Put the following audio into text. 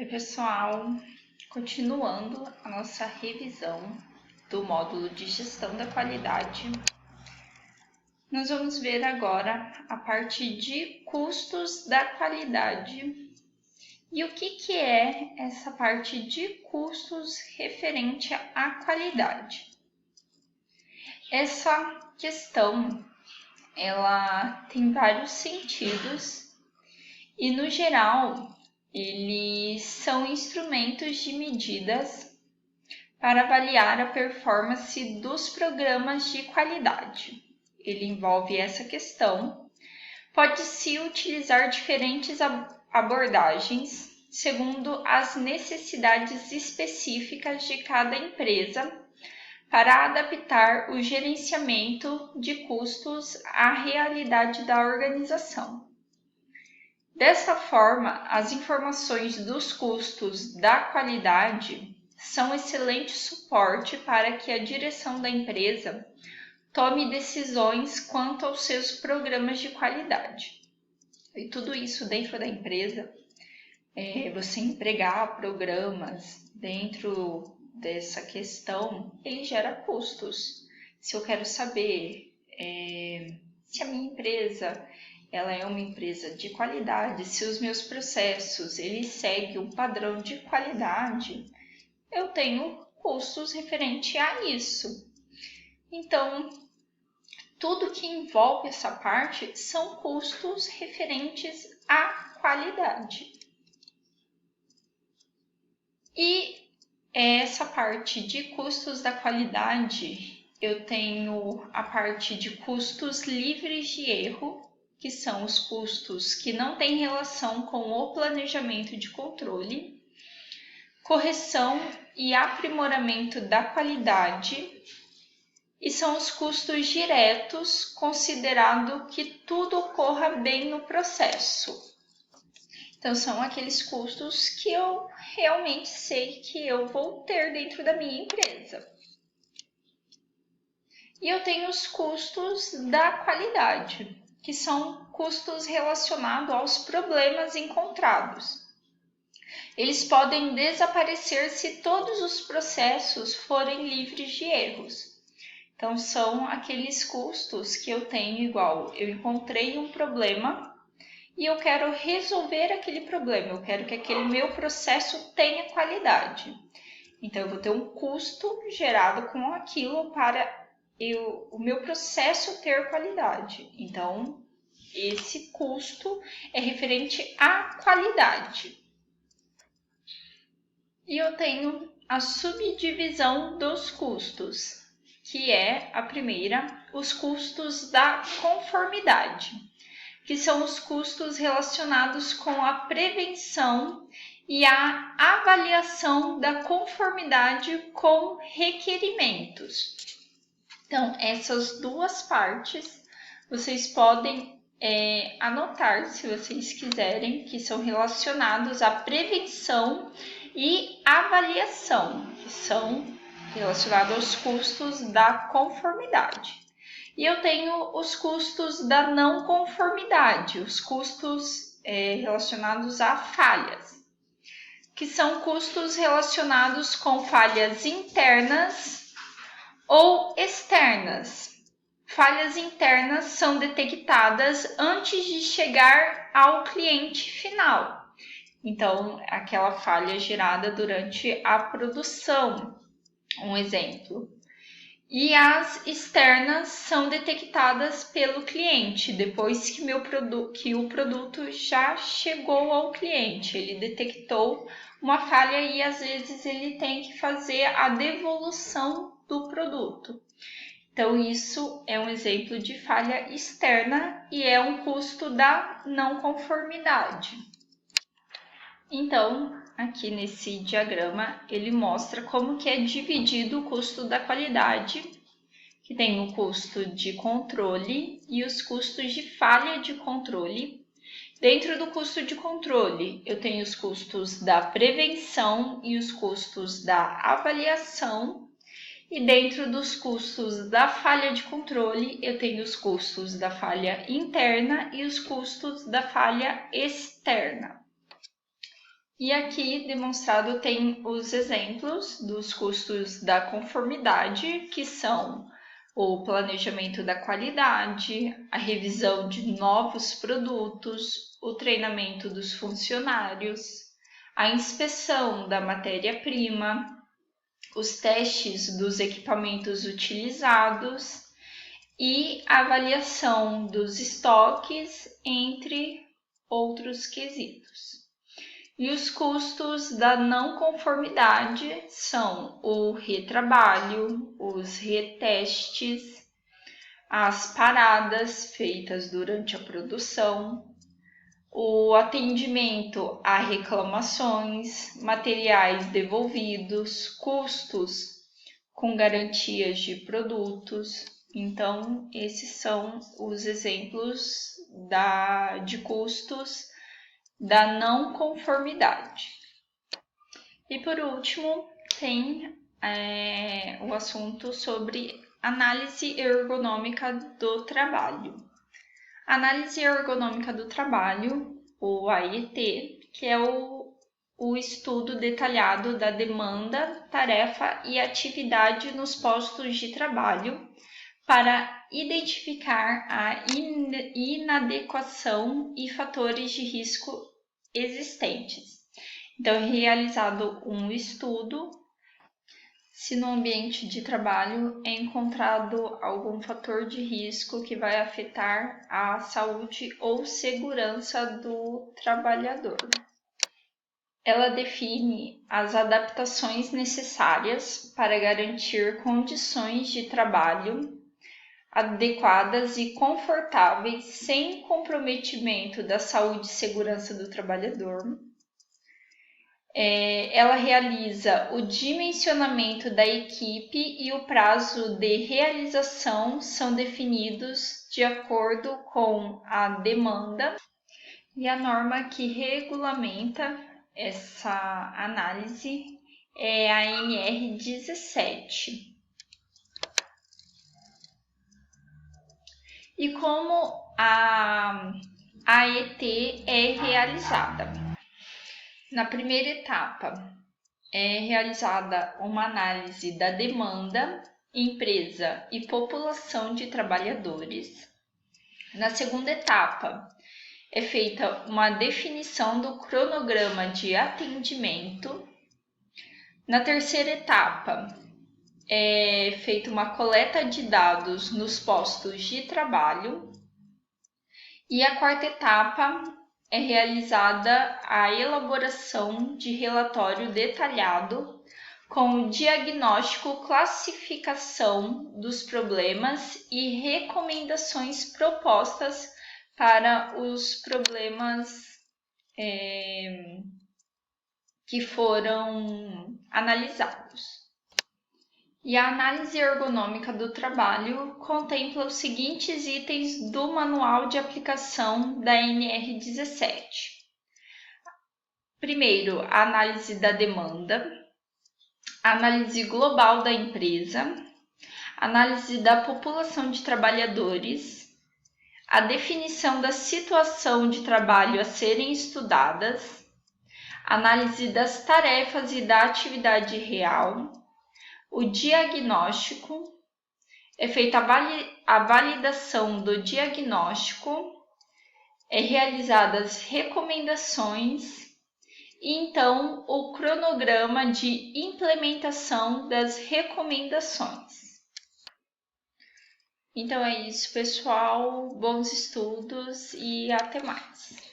Oi, pessoal! Continuando a nossa revisão do módulo de gestão da qualidade, nós vamos ver agora a parte de custos da qualidade. E o que é essa parte de custos referente à qualidade? Essa questão, ela tem vários sentidos e, no geral, eles são instrumentos de medidas para avaliar a performance dos programas de qualidade. Ele envolve essa questão. Pode-se utilizar diferentes abordagens segundo as necessidades específicas de cada empresa para adaptar o gerenciamento de custos à realidade da organização. Dessa forma, as informações dos custos da qualidade são excelente suporte para que a direção da empresa tome decisões quanto aos seus programas de qualidade. E tudo isso dentro da empresa, você empregar programas dentro dessa questão, ele gera custos. Se eu quero saber se a minha empresa ela é uma empresa de qualidade, se os meus processos eles seguem um padrão de qualidade, eu tenho custos referente a isso. Então, tudo que envolve essa parte são custos referentes à qualidade. E essa parte de custos da qualidade, eu tenho a parte de custos livres de erro, que são os custos que não têm relação com o planejamento de controle, correção e aprimoramento da qualidade, e são os custos diretos, considerado que tudo ocorra bem no processo. Então, são aqueles custos que eu realmente sei que eu vou ter dentro da minha empresa. E eu tenho os custos da qualidade, que são custos relacionados aos problemas encontrados. Eles podem desaparecer se todos os processos forem livres de erros. Então, são aqueles custos que eu tenho igual, eu encontrei um problema e eu quero resolver aquele problema, eu quero que aquele meu processo tenha qualidade. Então, eu vou ter um custo gerado com aquilo para o meu processo ter qualidade. Então, esse custo é referente à qualidade. E eu tenho a subdivisão dos custos, que é a primeira, os custos da conformidade, que são os custos relacionados com a prevenção e a avaliação da conformidade com requerimentos. Então, essas duas partes vocês podem anotar, se vocês quiserem, que são relacionados à prevenção e avaliação, que são relacionados aos custos da conformidade. E eu tenho os custos da não conformidade, os custos relacionados a falhas, que são custos relacionados com falhas internas ou externas. Falhas internas são detectadas antes de chegar ao cliente final. Então, aquela falha gerada durante a produção, um exemplo. E as externas são detectadas pelo cliente, depois que o produto já chegou ao cliente. Ele detectou uma falha e às vezes ele tem que fazer a devolução do produto. Então, isso é um exemplo de falha externa e é um custo da não conformidade. Então, aqui nesse diagrama, ele mostra como que é dividido o custo da qualidade, que tem o custo de controle e os custos de falha de controle. Dentro do custo de controle, eu tenho os custos da prevenção e os custos da avaliação. E dentro dos custos da falha de controle, eu tenho os custos da falha interna e os custos da falha externa. E aqui demonstrado tem os exemplos dos custos da conformidade, que são o planejamento da qualidade, a revisão de novos produtos, o treinamento dos funcionários, a inspeção da matéria-prima, os testes dos equipamentos utilizados e a avaliação dos estoques, entre outros quesitos. E os custos da não conformidade são o retrabalho, os retestes, as paradas feitas durante a produção, o atendimento a reclamações, materiais devolvidos, custos com garantias de produtos. Então, esses são os exemplos de custos da não conformidade. E por último, tem o assunto sobre análise ergonômica do trabalho. Análise ergonômica do trabalho, o AET, que é o estudo detalhado da demanda, tarefa e atividade nos postos de trabalho para identificar a inadequação e fatores de risco existentes. Então, é realizado um estudo se no ambiente de trabalho é encontrado algum fator de risco que vai afetar a saúde ou segurança do trabalhador. Ela define as adaptações necessárias para garantir condições de trabalho adequadas e confortáveis, sem comprometimento da saúde e segurança do trabalhador. Ela realiza o dimensionamento da equipe e o prazo de realização são definidos de acordo com a demanda, e a norma que regulamenta essa análise é a NR 17. E como a AET é realizada? Na primeira etapa, é realizada uma análise da demanda, empresa e população de trabalhadores. Na segunda etapa, é feita uma definição do cronograma de atendimento. Na terceira etapa, é feita uma coleta de dados nos postos de trabalho. E a quarta etapa é realizada a elaboração de relatório detalhado com diagnóstico, classificação dos problemas e recomendações propostas para os problemas que foram analisados. E a análise ergonômica do trabalho contempla os seguintes itens do manual de aplicação da NR 17. Primeiro, a análise da demanda, a análise global da empresa, a análise da população de trabalhadores, a definição da situação de trabalho a serem estudadas, análise das tarefas e da atividade real, o diagnóstico, é feita a validação do diagnóstico, é realizadas recomendações e então o cronograma de implementação das recomendações. Então é isso, pessoal. Bons estudos e até mais.